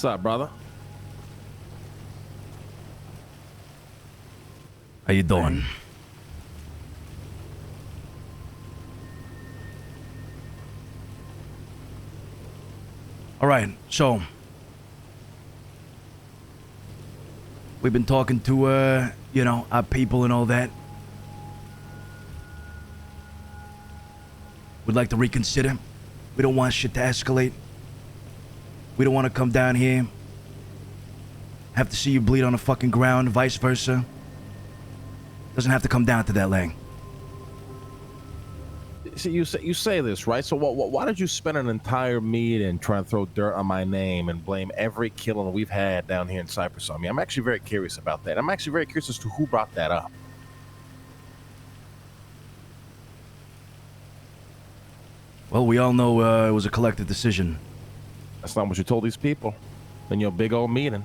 What's up, brother? How you doing? All right, so we've been talking to, you know, our people and all that. We'd like to reconsider. We don't want shit to escalate. We don't want to come down here, have to see you bleed on the fucking ground, vice versa. Doesn't have to come down to that, Lang. See, you say this, right? So why did you spend an entire meeting trying to throw dirt on my name and blame every killing we've had down here in Cyprus on me? I'm actually very curious about that. I'm actually very curious as to who brought that up. Well, we all know it was a collective decision. That's not what you told these people in your big old meeting.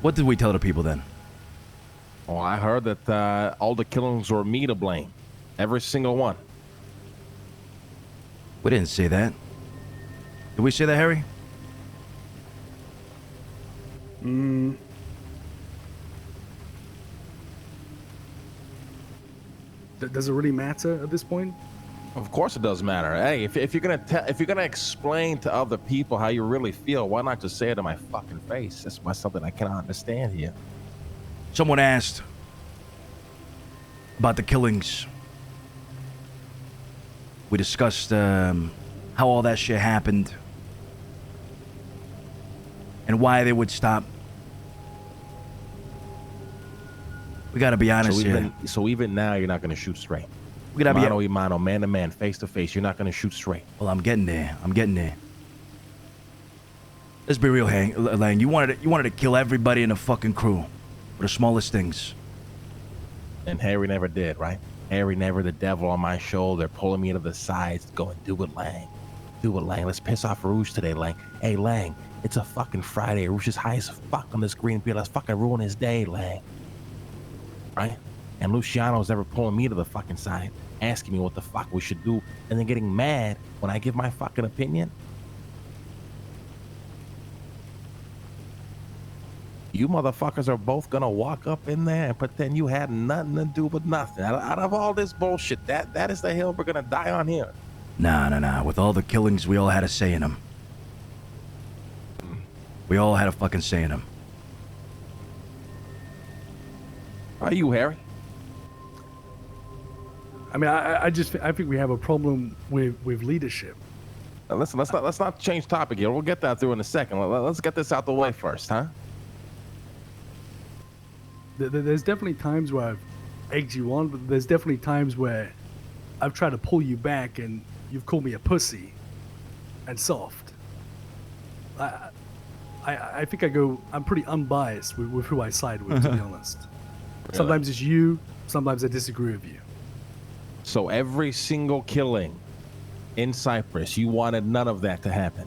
What did we tell the people then? Oh, I heard that all the killings were me to blame. Every single one. We didn't say that. Did we say that, Harry? Does it really matter at this point? Of course it does matter. Hey, if you're gonna explain to other people how you really feel, why not just say it in my fucking face? That's why something I cannot understand here. Someone asked about the killings. We discussed how all that shit happened and why they would stop. We gotta be honest here. So even now, you're not gonna shoot straight. We gotta mano y mano, man to man, face to face. You're not gonna shoot straight. Well, I'm getting there. Let's be real, Lang. You wanted to kill everybody in the fucking crew for the smallest things. And Harry never did, right? Harry never, the devil on my shoulder, pulling me to the sides, going, do it, Lang. Do it, Lang. Let's piss off Arouch today, Lang. Hey, Lang, it's a fucking Friday. Arouch is high as fuck on this green beer. Let's fucking ruin his day, Lang. Right? And Luciano's never pulling me to the fucking side, asking me what the fuck we should do, and then getting mad when I give my fucking opinion. You motherfuckers are both gonna walk up in there and pretend you had nothing to do with nothing. Out of all this bullshit, that is the hill we're gonna die on here. Nah. With all the killings, we all had a say in them. We all had a fucking say in them. Are you, Harry? I mean, I think we have a problem with leadership. Now listen, let's not change topic here. We'll get that through in a second. Let's get this out the way first, huh? There's definitely times where I've egged you on, but there's definitely times where I've tried to pull you back and you've called me a pussy and soft. I think I'm pretty unbiased with who I side with, to be honest. Really? Sometimes it's you, sometimes I disagree with you. So every single killing in Cyprus, you wanted none of that to happen.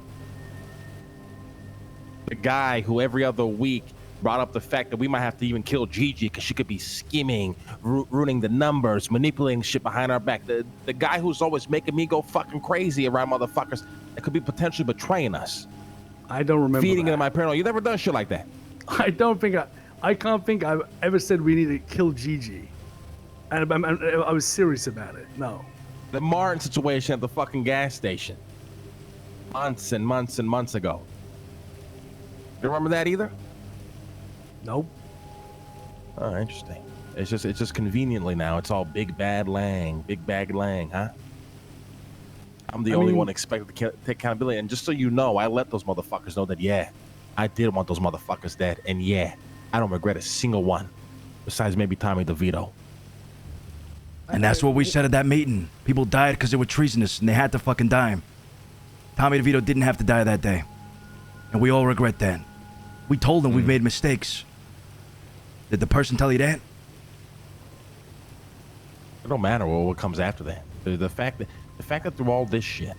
The guy who every other week brought up the fact that we might have to even kill Gigi because she could be scheming, ruining the numbers, manipulating shit behind our back. The guy who's always making me go fucking crazy around motherfuckers that could be potentially betraying us. I don't remember feeding that. into my paranoia. You never done shit like that. I can't think I've ever said we need to kill Gigi. And I was serious about it. No. The Martin situation at the fucking gas station. Months and months and months ago. You remember that either? Nope. Oh, interesting. It's just conveniently now. It's all big bad Lang, huh? I'm the only one expected to take accountability. And just so you know, I let those motherfuckers know that, yeah, I did want those motherfuckers dead. And yeah, I don't regret a single one. Besides maybe Tommy DeVito. And that's what we said at that meeting. People died because they were treasonous and they had to fucking die. Tommy DeVito didn't have to die that day. And we all regret that. We told them we made mistakes. Did the person tell you that? It don't matter what comes after that. The fact that through all this shit,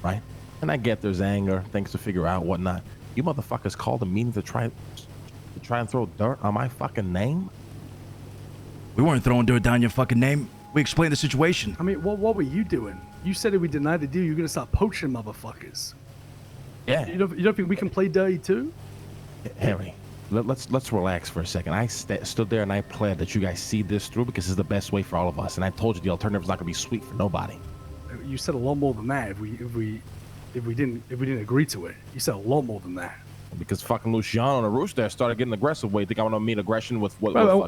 right? And I get there's anger, things to figure out, whatnot. You motherfuckers called a meeting to try and throw dirt on my fucking name? We weren't throwing dirt down your fucking name. We explained the situation. I mean, what were you doing? You said if we denied the deal, you're gonna start poaching motherfuckers. Yeah. You don't think we can play dirty too? Harry, let's relax for a second. I stood there and I pled that you guys see this through because it's the best way for all of us. And I told you the alternative's not gonna be sweet for nobody. You said a lot more than that. If we didn't agree to it, you said a lot more than that. Because fucking Luciano and Arouch there started getting aggressive. What, you think I want to meet aggression with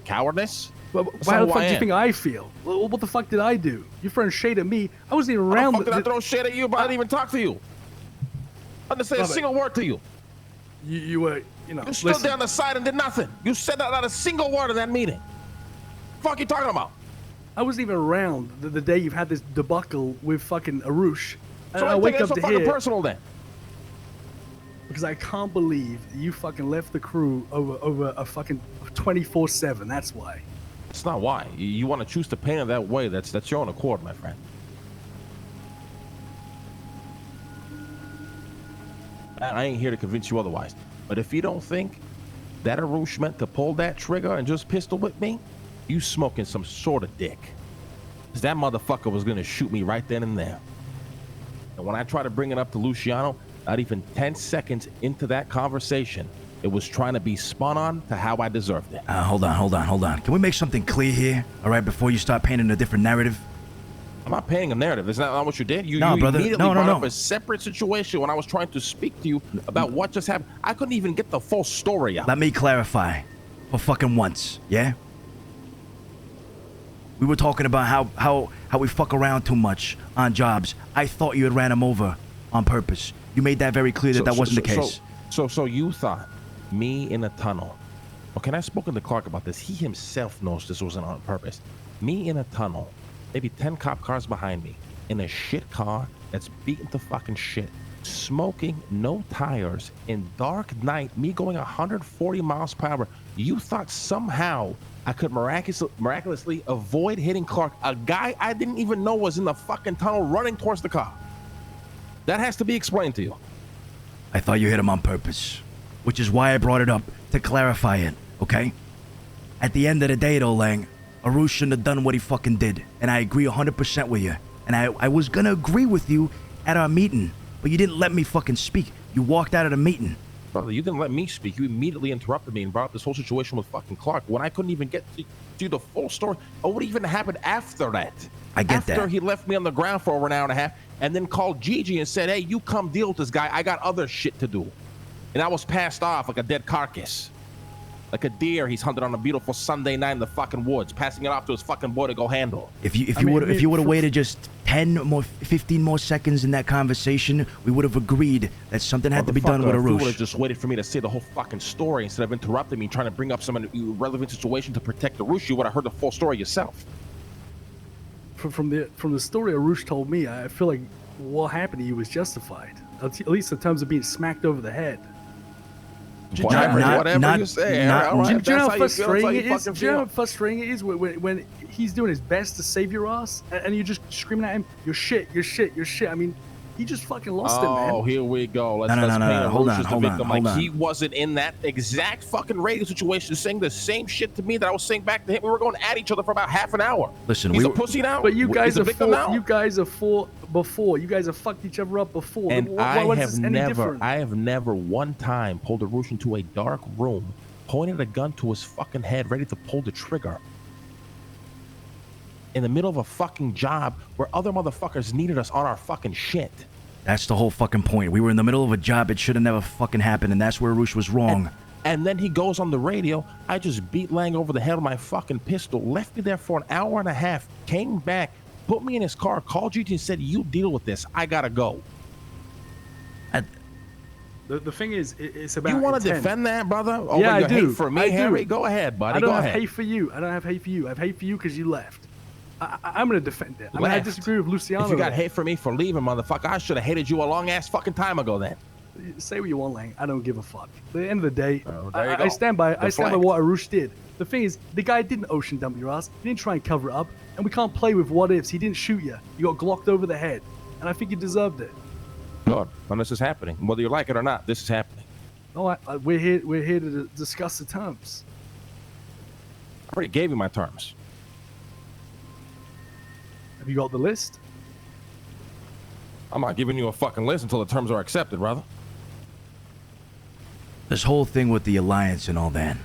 cowardness? Why the fuck do you think I feel? What the fuck did I do? Your friend shade at me. I wasn't even around. How the fuck did I throw shade at you, but I didn't even talk to you? I didn't say a single word to you. You were, You stood there on the side and did nothing. You said not a single word in that meeting. The fuck you talking about? I wasn't even around the day you've had this debacle with fucking Arouch. So I wake up so to fucking hear, personal then. because I can't believe you fucking left the crew over a fucking 24/7. That's why. It's not why. You want to choose to paint it that way. That's your own accord, my friend. I ain't here to convince you otherwise. But if you don't think that Arouch meant to pull that trigger and just pistol whip me, you smoking some sort of dick. Because that motherfucker was going to shoot me right then and there. And when I tried to bring it up to Luciano, not even 10 seconds into that conversation, it was trying to be spun on to how I deserved it. Hold on. Can we make something clear here, all right, before you start painting a different narrative? I'm not painting a narrative. That's not what you did. You brother. immediately No. brought up a separate situation when I was trying to speak to you about what just happened. I couldn't even get the full story out. Let me clarify for fucking once, yeah? We were talking about how we fuck around too much on jobs. I thought you had ran him over on purpose. You made that very clear that wasn't the case. So you thought me in a tunnel. Okay, and I've spoken to Clark about this. He himself knows this wasn't on purpose. Me in a tunnel, maybe 10 cop cars behind me, in a shit car that's beaten to fucking shit, smoking, no tires, in dark night, me going 140 miles per hour. You thought somehow I could miraculously avoid hitting Clark, a guy I didn't even know was in the fucking tunnel running towards the car. That has to be explained to you. I thought you hit him on purpose, which is why I brought it up, to clarify it, okay? At the end of the day, though, Lang, Arouch shouldn't have done what he fucking did, and I agree 100% with you. And I was gonna agree with you at our meeting, but you didn't let me fucking speak. You walked out of the meeting. Brother, you didn't let me speak. You immediately interrupted me and brought up this whole situation with fucking Clark when I couldn't even get to do the full story of what even happened after that. I get that. After he left me on the ground for over an hour and a half and then called Gigi and said, hey, you come deal with this guy. I got other shit to do. And I was passed off like a dead carcass. Like a deer he's hunted on a beautiful Sunday night in the fucking woods, passing it off to his fucking boy to go handle. If you would have waited just 15 more seconds in that conversation, we would have agreed that something had to be done with If you would Arouch. have just waited for me to say the whole fucking story instead of interrupting me, trying to bring up some irrelevant situation to protect Arouch, you would have heard the full story yourself. From the story Arouch told me, I feel like what happened to you was justified. At least in terms of being smacked over the head. Whatever you say. Do you know how frustrating it is? Do you know how frustrating it is when he's doing his best to save your ass and you're just screaming at him, "You're shit, you're shit, you're shit." I mean, he just fucking lost it, man. Oh, here we go. Let's paint Arouch as the victim. Like he wasn't in that exact fucking radio situation, saying the same shit to me that I was saying back to him. We were going at each other for about half an hour. Listen, he's a pussy now. But you guys are victim now. You guys are fought before. You guys have fucked each other up before. And I have never one time pulled Arouch into a dark room, pointed a gun to his fucking head, ready to pull the trigger. In the middle of a fucking job where other motherfuckers needed us on our fucking shit. That's the whole fucking point. We were in the middle of a job. It should have never fucking happened, and that's where Arouch was wrong. And then he goes on the radio. I just beat Lang over the head with my fucking pistol, left me there for an hour and a half, came back, put me in his car, called Gigi and said, you deal with this. I gotta go. The thing is, it's about. You want to defend that, brother? Oh, yeah, I do. Hate for me, Harry? Go ahead, buddy. I don't have hate for you. I don't have hate for you. I have hate for you because you left. I'm going to defend it. I mean, I disagree with Luciano. If you got hate for me for leaving, motherfucker, I should have hated you a long-ass fucking time ago then. Say what you want, Lang. I don't give a fuck. At the end of the day, I stand by what Arouch did. The thing is, the guy didn't ocean dump your ass. He didn't try and cover it up. And we can't play with what ifs. He didn't shoot you. You got glocked over the head. And I think you deserved it. Good. And this is happening. Whether you like it or not, this is happening. Oh, we're here to discuss the terms. I already gave you my terms. Have you got the list? I'm not giving you a fucking list until the terms are accepted, brother. This whole thing with the alliance and all that.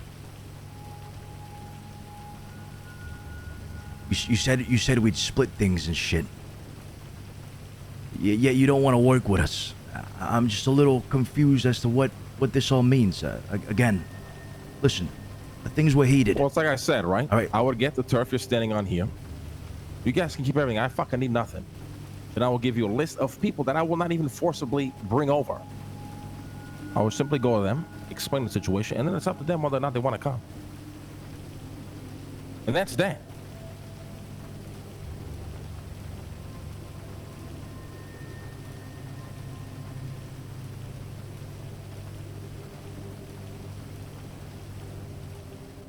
You said we'd split things and shit. Yet you don't want to work with us. I'm just a little confused as to what this all means. Again, listen, the things were heated. Well, it's like I said, right? All right. I would get the turf you're standing on here. You guys can keep everything. I fucking need nothing. Then I will give you a list of people that I will not even forcibly bring over. I will simply go to them, explain the situation, and then it's up to them whether or not they want to come. And that's that.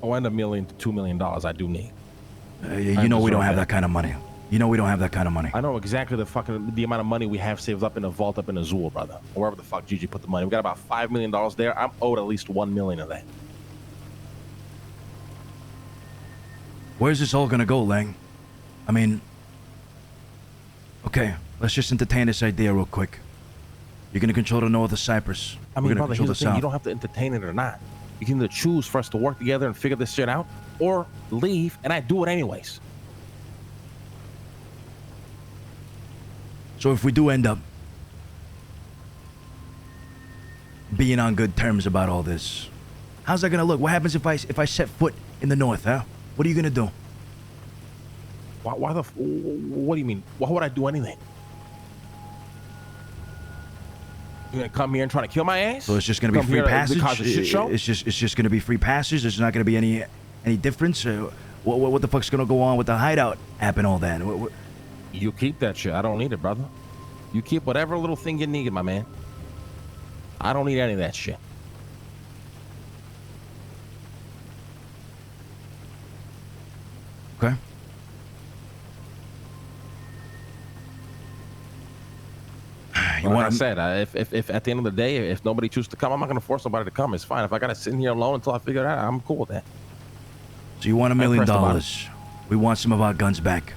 Oh, and $1 million to $2 million I do need. You know we don't have that kind of money. You know we don't have that kind of money. I know exactly the amount of money we have saved up in a vault up in Azul, brother. Or wherever the fuck Gigi put the money. We got about $5 million there. I'm owed at least $1 million of that. Where's this all gonna go, Lang? I mean, okay, let's just entertain this idea real quick. You're gonna control the north of Cyprus. I mean, brother, here's the thing. south. You don't have to entertain it or not. You can either choose for us to work together and figure this shit out, or leave, and I do it anyways. So if we do end up being on good terms about all this, how's that gonna look? What happens if I set foot in the north, huh? What are you gonna do? What do you mean? Why would I do anything? You gonna come here and try to kill my ass? So it's just gonna be free passage. Cause a shit show? It's just gonna be free passage. There's not gonna be any difference. What the fuck's gonna go on with the hideout app and all that? You keep that shit. I don't need it, brother. You keep whatever little thing you need, my man. I don't need any of that shit. Okay. Like I said, if at the end of the day, if nobody chooses to come, I'm not going to force somebody to come. It's fine. If I got to sit in here alone until I figure it out, I'm cool with that. So you want $1 million. We want some of our guns back.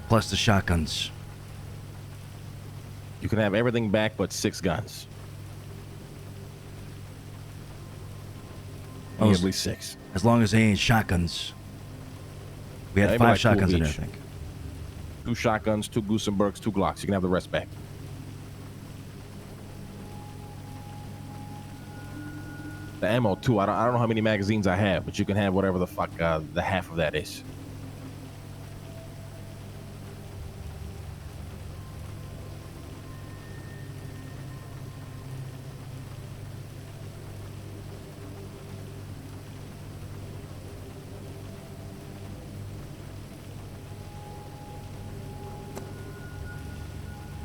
Plus the shotguns. You can have everything back but 6 guns. At least 6. As long as they ain't shotguns. We had 5 like shotguns in there, I each. think. 2 shotguns, 2 Gusenbergs, 2 Glocks. You can have the rest back. The ammo too. I don't know how many magazines I have, but you can have whatever the fuck the half of that is.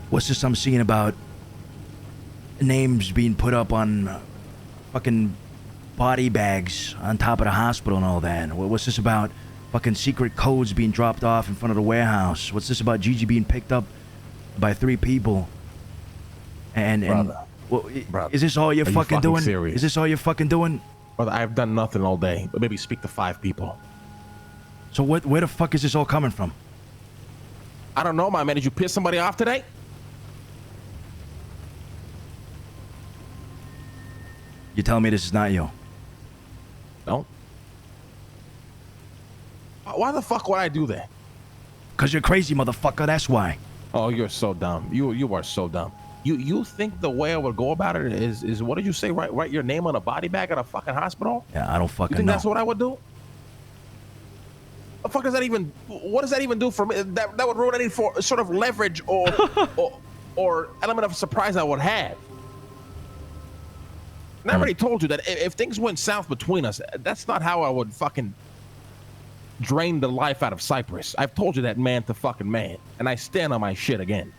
What's this I'm seeing about names being put up on fucking body bags on top of the hospital and all that? What's this about fucking secret codes being dropped off in front of the warehouse? What's this about Gigi being picked up by 3 people? Brother, is this all you're fucking doing? Serious? Is this all you're fucking doing? Brother, I've done nothing all day, but maybe speak to 5 people. So where the fuck is this all coming from? I don't know, my man. Did you piss somebody off today? You telling me this is not you? No. Why the fuck would I do that? Cause you're crazy, motherfucker. That's why. Oh, you're so dumb. You are so dumb. You think the way I would go about it is what did you say? Write your name on a body bag at a fucking hospital? Yeah, I don't fucking You think know. that's what I would do? The fuck does that even? What does that even do for me? That would ruin any sort of leverage or element of surprise I would have. And I already told you that if things went south between us, that's not how I would fucking drain the life out of Cyprus. I've told you that man to fucking man, and I stand on my shit again.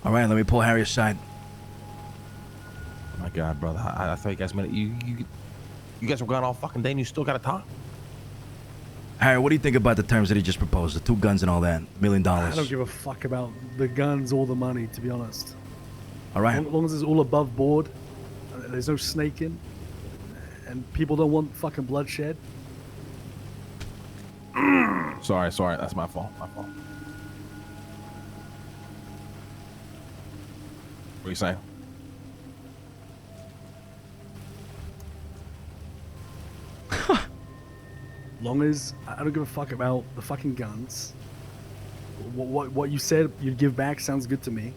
All right, let me pull Harry aside. Oh my God, brother! I thought you guys meant you guys were gone all fucking day, and you still got to talk. Harry, what do you think about the terms that he just proposed? The 2 guns and all that, $1 million. I don't give a fuck about the guns or the money, to be honest. All right. As long as it's all above board, there's no snaking, and people don't want fucking bloodshed. Sorry. That's my fault. What are you saying? Long as I don't give a fuck about the fucking guns. What you said you'd give back sounds good to me.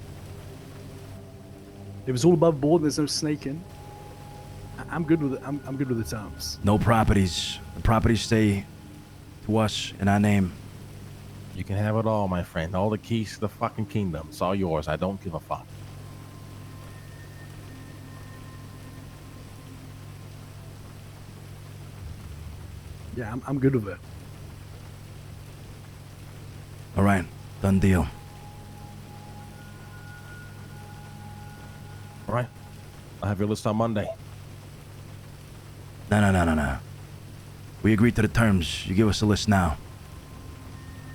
If it's all above board, there's no snaking. I'm good with it. I'm good with the terms. No properties. The properties stay to us in our name. You can have it all, my friend. All the keys to the fucking kingdom. It's all yours. I don't give a fuck. Yeah, I'm good with it. All right, done deal. All right. I'll have your list on Monday. No. We agreed to the terms. You give us a list now.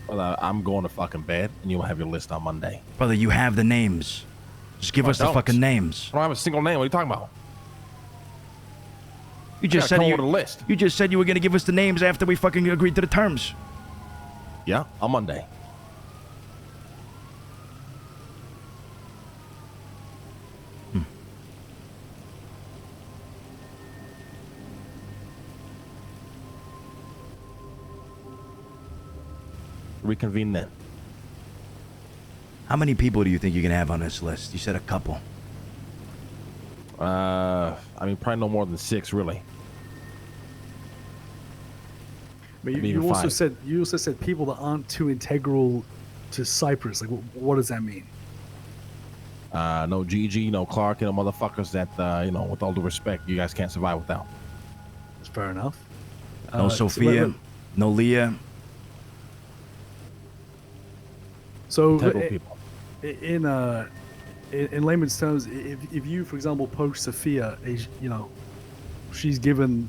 Well, I'm going to fucking bed, and you'll have your list on Monday. Brother, you have the names. Just give us the fucking names. I don't have a single name. What are you talking about? You just said you, list. You just said you were going to give us the names after we fucking agreed to the terms. Yeah, on Monday. Reconvene then. How many people do you think you can have on this list? You said a couple. I mean, probably no more than 6, really. But you also said people that aren't too integral to Cyprus. Like, what does that mean? No GG, no Clark, motherfuckers that, with all due respect, you guys can't survive without. That's fair enough. No Sophia, no Leah. So, people. in layman's terms, if you, for example, poach Sophia, she's given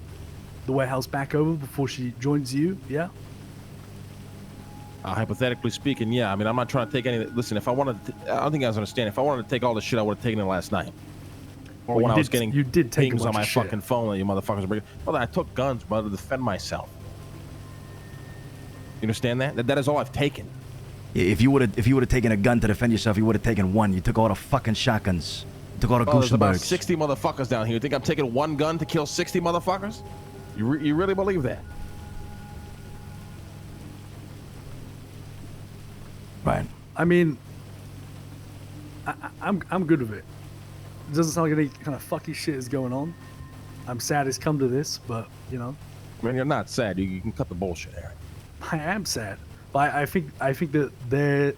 the warehouse back over before she joins you, yeah? Hypothetically speaking, yeah. I mean, I'm not trying to take any. Listen, if I wanted to, I don't think you guys understand. If I wanted to take all this shit, I would have taken it last night. Or when I was getting pings on my fucking phone that you motherfuckers bring. Brother, I took guns, brother, to defend myself. You understand that? That is all I've taken. If you would have taken a gun to defend yourself, you would have taken one. You took all the fucking shotguns. You took all the There's about Gusenbergs. 60 motherfuckers down here. You think I'm taking one gun to kill 60 motherfuckers? You really believe that? Right. I mean, I'm good with it. It doesn't sound like any kind of fucky shit is going on. I'm sad it's come to this, but Man, you're not sad. You can cut the bullshit, Harry. I am sad, but I think that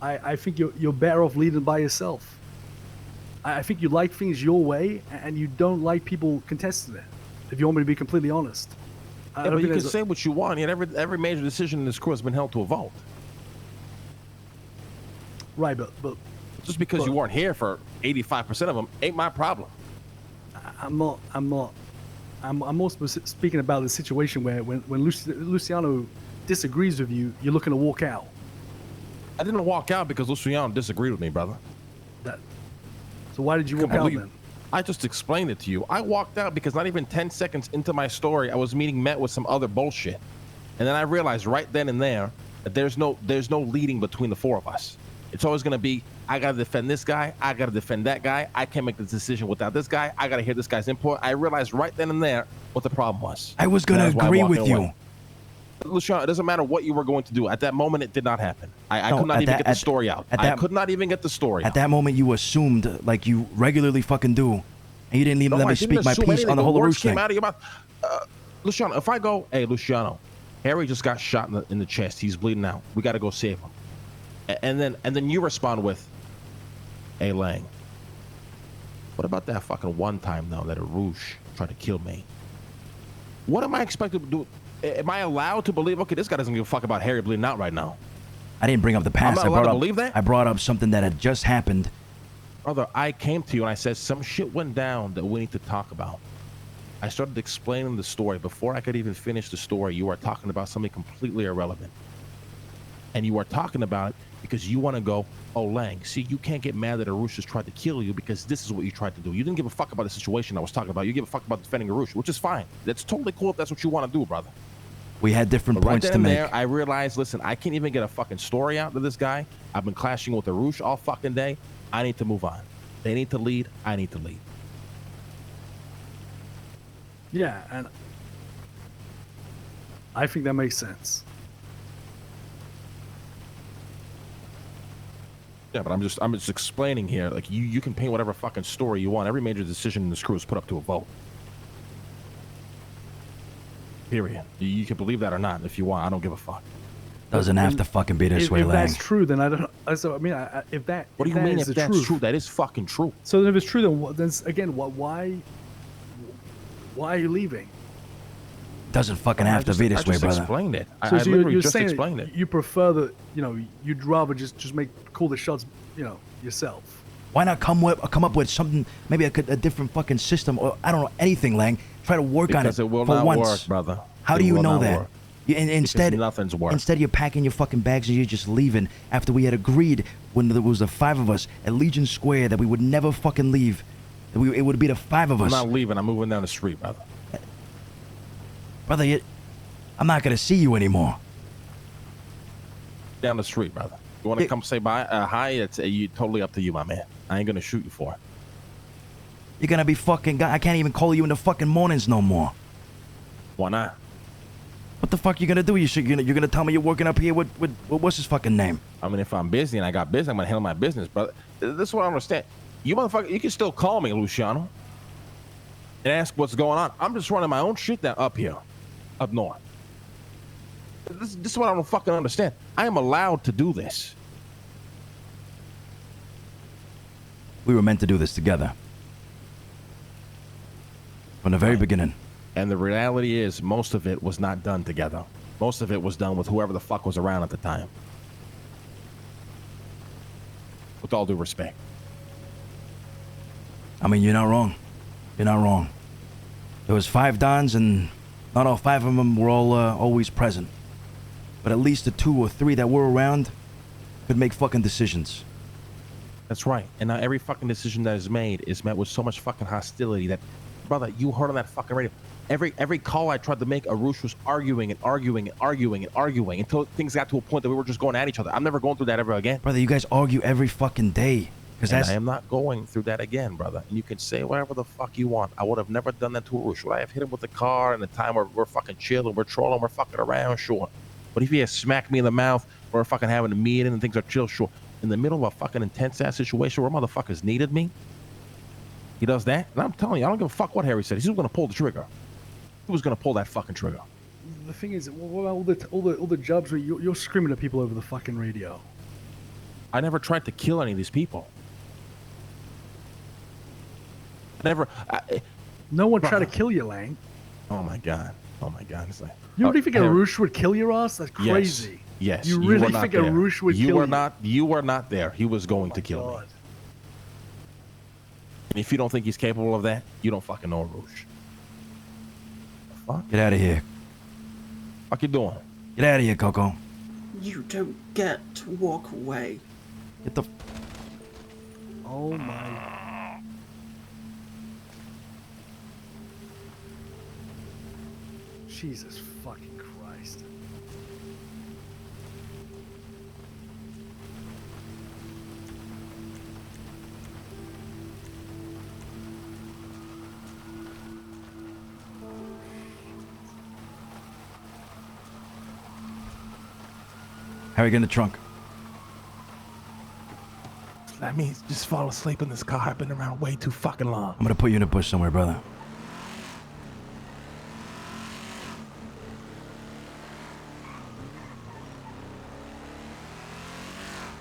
I think you're better off leading by yourself. I think you like things your way, and you don't like people contesting it. If you want me to be completely honest. Yeah, but you can say what you want. Yet every major decision in this crew has been held to a vote. Right, but just because you weren't here for 85% of them ain't my problem. I'm more speaking about the situation where when Luciano disagrees with you, you're looking to walk out. I didn't walk out because Luciano disagreed with me, brother. So why did you walk out then? I just explained it to you. I walked out because not even 10 seconds into my story, I was met with some other bullshit. And then I realized right then and there that there's no leading between the four of us. It's always going to be, I got to defend this guy. I got to defend that guy. I can't make the decision without this guy. I got to hear this guy's input. I realized right then and there what the problem was. I was going to agree with you. Luciano, it doesn't matter what you were going to do. At that moment, it did not happen. I could not even get the story out. I could not even get the story out. At that moment, you assumed, like you regularly fucking do, and you didn't even let me speak my piece on the whole Arouch thing. Out of your mouth. Luciano, if I go, hey, Luciano, Harry just got shot in the chest. He's bleeding out. We got to go save him. And then you respond with, hey, Lang, what about that fucking one time, though, that Arouch tried to kill me? What am I expected to do? Am I allowed to believe, okay, this guy doesn't give a fuck about Harry bleeding out right now? I didn't bring up the past. I'm not allowed to believe that? I brought up something that had just happened. Brother, I came to you and I said, some shit went down that we need to talk about. I started explaining the story. Before I could even finish the story, you are talking about something completely irrelevant. And you are talking about it because you want to go, oh, Lang, see, you can't get mad that Arouch just tried to kill you because this is what you tried to do. You didn't give a fuck about the situation I was talking about. You give a fuck about defending Arouch, which is fine. That's totally cool if that's what you want to do, brother. We had different But right points then to and make. there, I realized, listen, I can't even get a fucking story out to this guy. I've been clashing with Arouch all fucking day. I need to move on. They need to lead. I need to lead. Yeah, and I think that makes sense. Yeah, but I'm just explaining here. Like you can paint whatever fucking story you want. Every major decision in this crew is put up to a vote. Period. You can believe that or not if you want. I don't give a fuck. Doesn't have to fucking be this way, If Lang. that's true, then I don't. So I mean, if that. What do you mean if the that's truth, true? That is fucking true. So if it's true, then again, why are you leaving? Doesn't fucking have to be this way, I just brother. explained it. So I literally you're just saying explained it. you prefer the, you'd rather just call the shots, yourself. Why not come up with something, maybe a different fucking system, or I don't know, anything, Lang. Try to work on it Because it will for not once. work, brother. How It do you will know not that? work. Instead, nothing's work. Instead, you're packing your fucking bags and you're just leaving after we had agreed when there was the 5 of us at Legion Square that we would never fucking leave. That it would be the 5 of I'm us. not leaving. I'm moving down the street, brother. Brother, I'm not gonna see you anymore. Down the street, brother. You want to come say bye? Hi. It's totally up to you, my man. I ain't gonna shoot you for it. You're gonna be fucking. I can't even call you in the fucking mornings no more. Why not? What the fuck you gonna do? You're gonna tell me you're working up here with what's his fucking name? I mean, if I'm busy and I got business, I'm gonna handle my business, brother. This is what I understand. You motherfucker, you can still call me, Luciano, and ask what's going on. I'm just running my own shit down up here, up north. This is what I don't fucking understand. I am allowed to do this. We were meant to do this together from the very beginning. And the reality is, most of it was not done together. Most of it was done with whoever the fuck was around at the time. With all due respect. I mean, you're not wrong. You're not wrong. There was 5 Dons, and not all 5 of them were all always present. But at least the 2 or 3 that were around could make fucking decisions. That's right. And now every fucking decision that is made is met with so much fucking hostility that, brother, you heard on that fucking radio. Every call I tried to make, Arouch was arguing until things got to a point that we were just going at each other. I'm never going through that ever again. Brother, you guys argue every fucking day. And I am not going through that again, brother. And you can say whatever the fuck you want. I would have never done that to Arouch. Would I have hit him with the car in the time where we're fucking chilling, we're trolling, we're fucking around? Sure. But if he has smacked me in the mouth, we're fucking having a meeting and things are chill, sure. In the middle of a fucking intense ass situation where motherfuckers needed me, he does that. And I'm telling you, I don't give a fuck what Harry said. He's going to pull the trigger. He was going to pull that fucking trigger. The thing is, what about all the jobs where you're screaming at people over the fucking radio? I never tried to kill any of these people. No one tried to kill you, Lang. Oh my god. It's like, You really think Arouch would kill your ass? That's crazy. Yes. You really think Arouch would kill you? You were not there. He was going to kill me. And if you don't think he's capable of that, you don't fucking know Arouch. Fuck? Get out of here. Fuck you doing? Get out of here, Coco. You don't get to walk away. Get the... Oh my... Jesus fucking Christ. Harry, get in the trunk. Let me just fall asleep in this car. I've been around way too fucking long. I'm gonna put you in a bush somewhere, brother.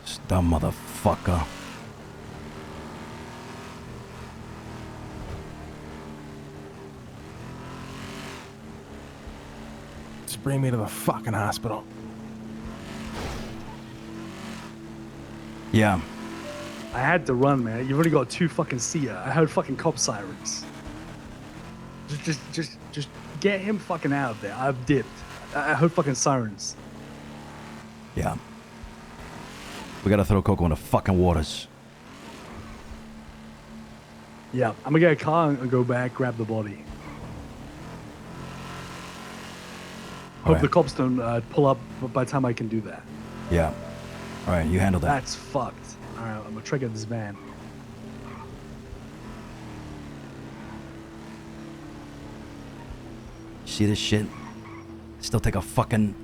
This dumb motherfucker. Just bring me to the fucking hospital. Yeah. I had to run, man. You've only got 2 fucking Sia. I heard fucking cop sirens. Just get him fucking out of there. I've dipped. I heard fucking sirens. Yeah. We gotta throw Coco in the fucking waters. Yeah, I'm gonna get a car and go back, grab the body. Hope right. the cops don't pull up by the time I can do that. Yeah. All right, you handle that. That's fucked. All right, I'm gonna trigger this van. See this shit? Still take a fucking...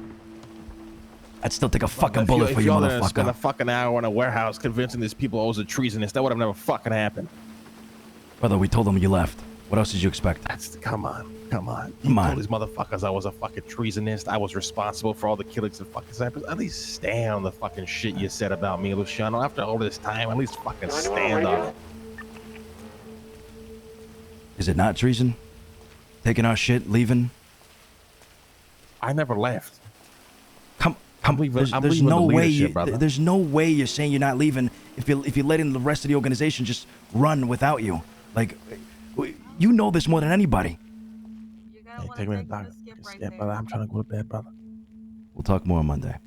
I'd still take a fucking bullet for you, If y'all spent a motherfucker. fucking hour in a warehouse convincing these people it was a treasonous, that would have never fucking happened. Brother, we told them you left. What else did you expect? Come on. Come You on. told these motherfuckers I was a fucking treasonist. I was responsible for all the killings of fucking Cyprus. At least stand on the fucking shit you said about me, Luciano. After all this time, at least fucking stand on it. Is it not treason? Taking our shit, leaving? I never left. Come. I'm leaving- There's, I'm there's leaving no the way. leadership, brother. There's no way you're saying you're not leaving if you're letting the rest of the organization just run without you. Like, you know this more than anybody. Hey, take me to the doctor. Yeah, brother, I'm trying to go to bed, brother. We'll talk more on Monday.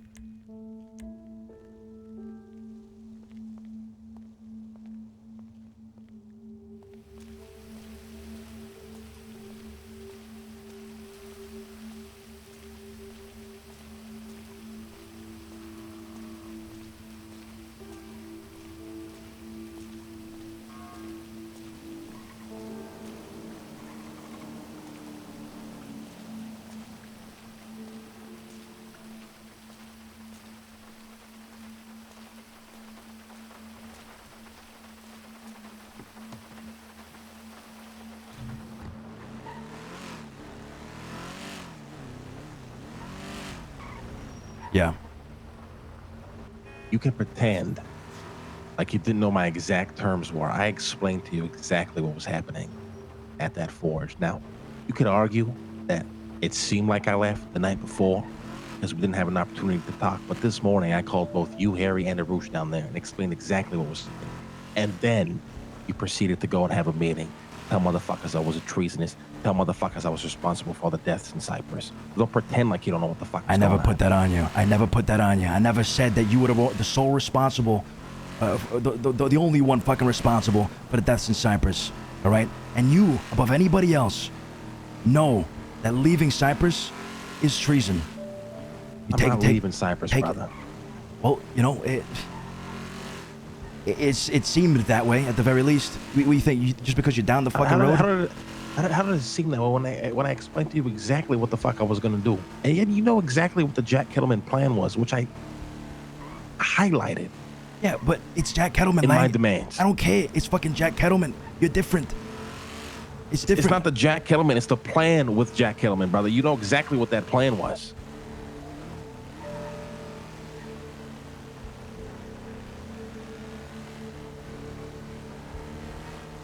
Yeah. You can pretend like you didn't know my exact terms were. I explained to you exactly what was happening at that forge. Now, you could argue that it seemed like I left the night before because we didn't have an opportunity to talk. But this morning, I called both you, Harry, and Arouch down there and explained exactly what was happening. And then you proceeded to go and have a meeting. Tell motherfuckers I was a treasonist. Tell motherfuckers I was responsible for all the deaths in Cyprus. Don't pretend like you don't know what the fuck I never put that on you. I never put that on you. I never said that you were the sole responsible, the only one fucking responsible for the deaths in Cyprus. All right? And you, above anybody else, know that leaving Cyprus is treason. I'm not leaving Cyprus, brother. Well, you know, it seemed that way at the very least. We think just because you're down the fucking road. How did it seem that way when I explained to you exactly what the fuck I was gonna do? And yet you know exactly what the Jack Kettleman plan was, which I highlighted. Yeah, but it's Jack Kettleman. In Lang. my demands. I don't care. It's fucking Jack Kettleman. You're different. It's different. It's not the Jack Kettleman. It's the plan with Jack Kettleman, brother. You know exactly what that plan was.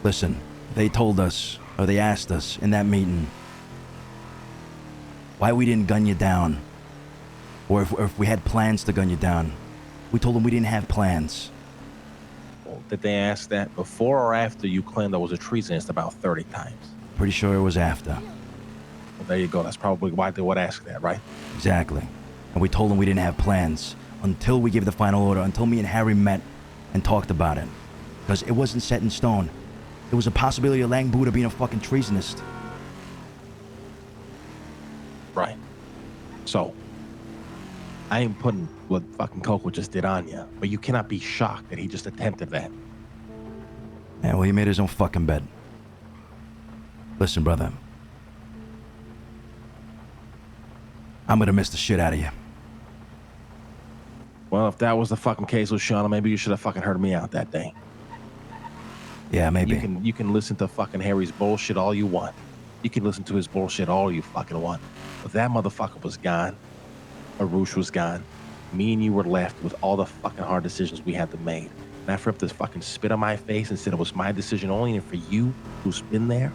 Listen, they told us, or they asked us in that meeting, why we didn't gun you down, or if we had plans to gun you down. We told them we didn't have plans. Well, did they ask that before or after you claimed I was a treasonist about 30 times? Pretty sure it was after. Well, there you go. That's probably why they would ask that, right? Exactly. And we told them we didn't have plans until we gave the final order, until me and Harry met and talked about it. Because it wasn't set in stone. There was a possibility of Lang Buddha being a fucking treasonist. Right. So, I ain't putting what fucking Coco just did on you, but you cannot be shocked that he just attempted that. Yeah, well, he made his own fucking bed. Listen, brother. I'm gonna miss the shit out of you. Well, if that was the fucking case, Luciano, maybe you should have fucking heard me out that day. Yeah, maybe. You can listen to fucking Harry's bullshit all you want. You can listen to his bullshit all you fucking want. But that motherfucker was gone. Arouch was gone. Me and you were left with all the fucking hard decisions we had to make. And after him to fucking spit on my face and said it was my decision only, and for you, who's been there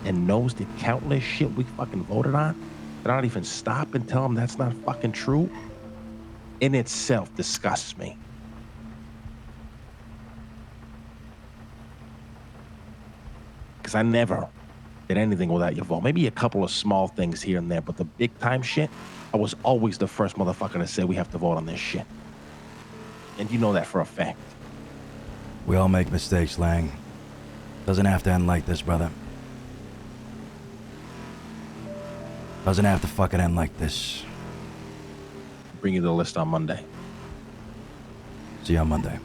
and knows the countless shit we fucking voted on, that I don't even stop and tell him that's not fucking true, in itself disgusts me. Because I never did anything without your vote. Maybe a couple of small things here and there, but the big time shit, I was always the first motherfucker to say we have to vote on this shit. And you know that for a fact. We all make mistakes, Lang. Doesn't have to end like this, brother. Doesn't have to fucking end like this. Bring you the list on Monday. See you on Monday.